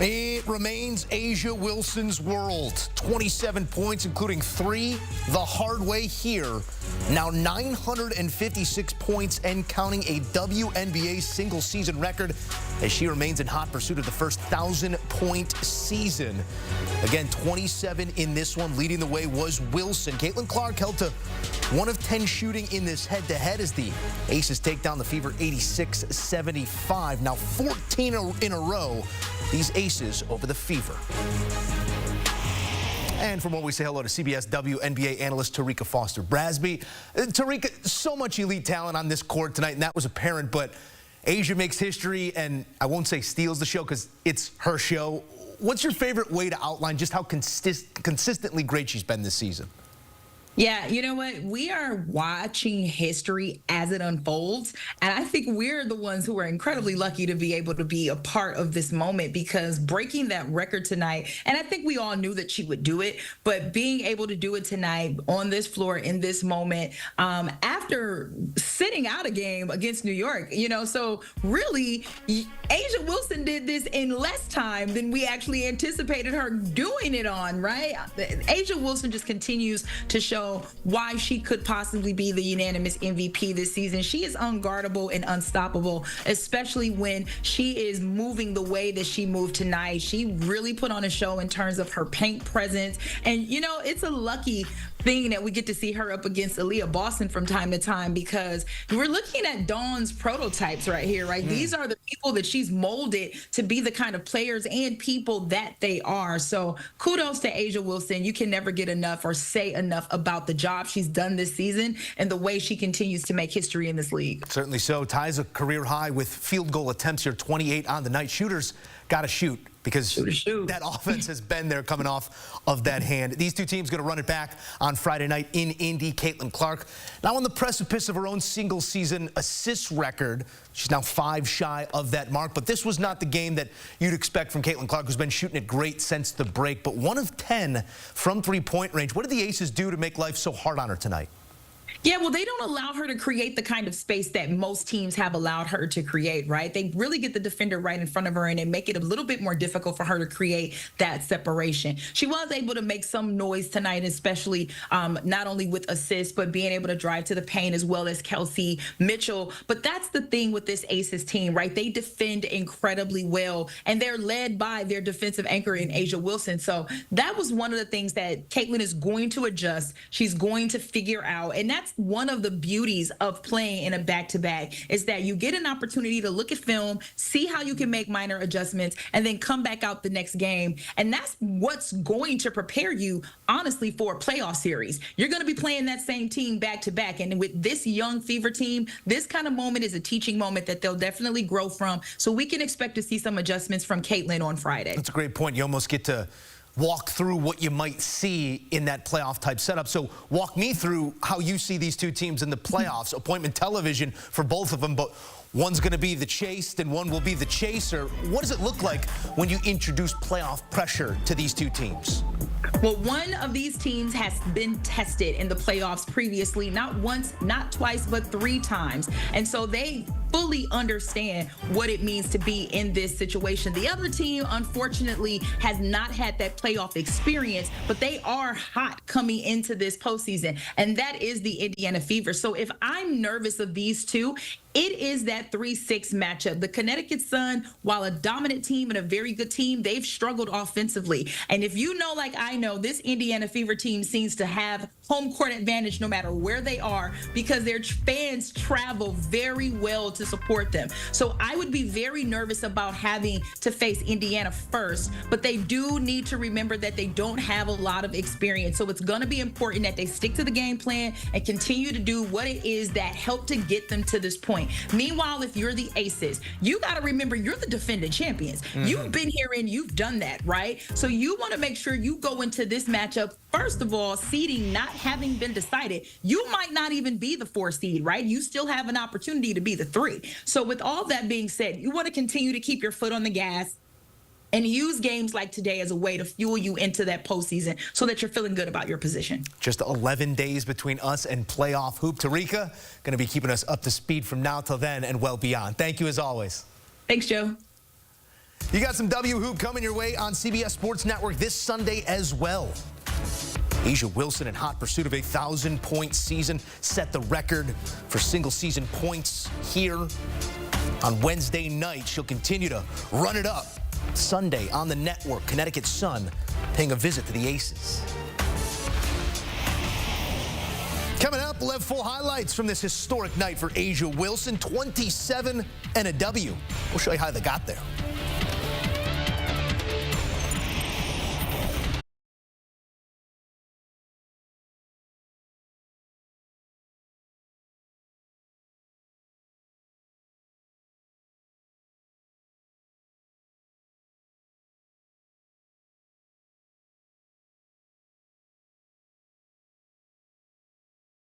It remains A'ja Wilson's world. 27 points, including 3 the hard way here. Now 956 points and counting, a WNBA single-season record as she remains in hot pursuit of the first 1,000-point season. Again, 27 in this one. Leading the way was Wilson. Caitlin Clark held to 1 of 10 shooting in this head-to-head as the Aces take down the Fever 86-75. Now 14 in a row, these Aces over the Fever. And from what we say hello to CBS WNBA analyst Tarika Foster-Brasby. Tarika, so much elite talent on this court tonight, and that was apparent, but A'ja makes history, and I won't say steals the show because it's her show. What's your favorite way to outline just how consistently great she's been this season? Yeah, you know what? We are watching history as it unfolds, and I think we're the ones who are incredibly lucky to be able to be a part of this moment, because breaking that record tonight, and I think we all knew that she would do it, but being able to do it tonight on this floor in this moment, after sitting out a game against New York, so really, A'ja Wilson did this in less time than we actually anticipated her doing it on, right? A'ja Wilson just continues to show why she could possibly be the unanimous MVP this season. She is unguardable and unstoppable, especially when she is moving the way that she moved tonight. She really put on a show in terms of her paint presence. And, it's a lucky thing that we get to see her up against Aaliyah Boston from time to time, because we're looking at Dawn's prototypes right here, right? These are the people that she's molded to be the kind of players and people that they are. So kudos to A'ja Wilson. You can never get enough or say enough about the job she's done this season and the way she continues to make history in this league. Certainly so. Ties a career high with field goal attempts here, 28 on the night. Shooters got to shoot, because that offense has been there coming off of that hand. These two teams going to run it back on Friday night in Indy. Caitlin Clark now on the precipice of her own single-season assist record. She's now 5 shy of that mark, but this was not the game that you'd expect from Caitlin Clark, who's been shooting it great since the break, but 1 of 10 from three-point range. What did the Aces do to make life so hard on her tonight? Yeah, well, they don't allow her to create the kind of space that most teams have allowed her to create, right? They really get the defender right in front of her, and they make it a little bit more difficult for her to create that separation. She was able to make some noise tonight, especially not only with assists, but being able to drive to the paint, as well as Kelsey Mitchell. But that's the thing with this Aces team, right? They defend incredibly well, and they're led by their defensive anchor in A'ja Wilson. So that was one of the things that Caitlin is going to adjust. She's going to figure out, and that's one of the beauties of playing in a back-to-back, is that you get an opportunity to look at film, see how you can make minor adjustments, and then come back out the next game. And that's what's going to prepare you, honestly, for a playoff series. You're going to be playing that same team back-to-back. And with this young Fever team, this kind of moment is a teaching moment that they'll definitely grow from. So we can expect to see some adjustments from Caitlin on Friday. That's a great point. You almost get to walk through what you might see in that playoff type setup. So walk me through how you see these two teams in the playoffs. Appointment television for both of them, but one's going to be the chased and one will be the chaser. What does it look like when you introduce playoff pressure to these two teams? Well, one of these teams has been tested in the playoffs previously, not once, not twice, but 3 times. And so they fully understand what it means to be in this situation. The other team, unfortunately, has not had that playoff experience, but they are hot coming into this postseason, and that is the Indiana Fever. So if I'm nervous of these two, it is that 3-6 matchup. The Connecticut Sun, while a dominant team and a very good team, they've struggled offensively. And if you know, like I know, this Indiana Fever team seems to have home court advantage no matter where they are, because their fans travel very well to support them. So I would be very nervous about having to face Indiana first, but they do need to remember that they don't have a lot of experience. So it's going to be important that they stick to the game plan and continue to do what it is that helped to get them to this point. Meanwhile, if you're the Aces, you got to remember you're the defending champions. You've been here and you've done that, right? So you want to make sure you go into this matchup, first of all, seeding not having been decided. You might not even be the 4 seed, right? You still have an opportunity to be the 3. So with all that being said, you want to continue to keep your foot on the gas and use games like today as a way to fuel you into that postseason so that you're feeling good about your position. Just 11 days between us and playoff hoop. Tarika, going to be keeping us up to speed from now till then and well beyond. Thank you as always. Thanks, Joe. You got some W Hoop coming your way on CBS Sports Network this Sunday as well. A'ja Wilson, in hot pursuit of a 1,000-point season, set the record for single-season points here on Wednesday night. She'll continue to run it up Sunday on the network. Connecticut Sun paying a visit to the Aces. Coming up, we'll have full highlights from this historic night for A'ja Wilson. 27 and a W. We'll show you how they got there.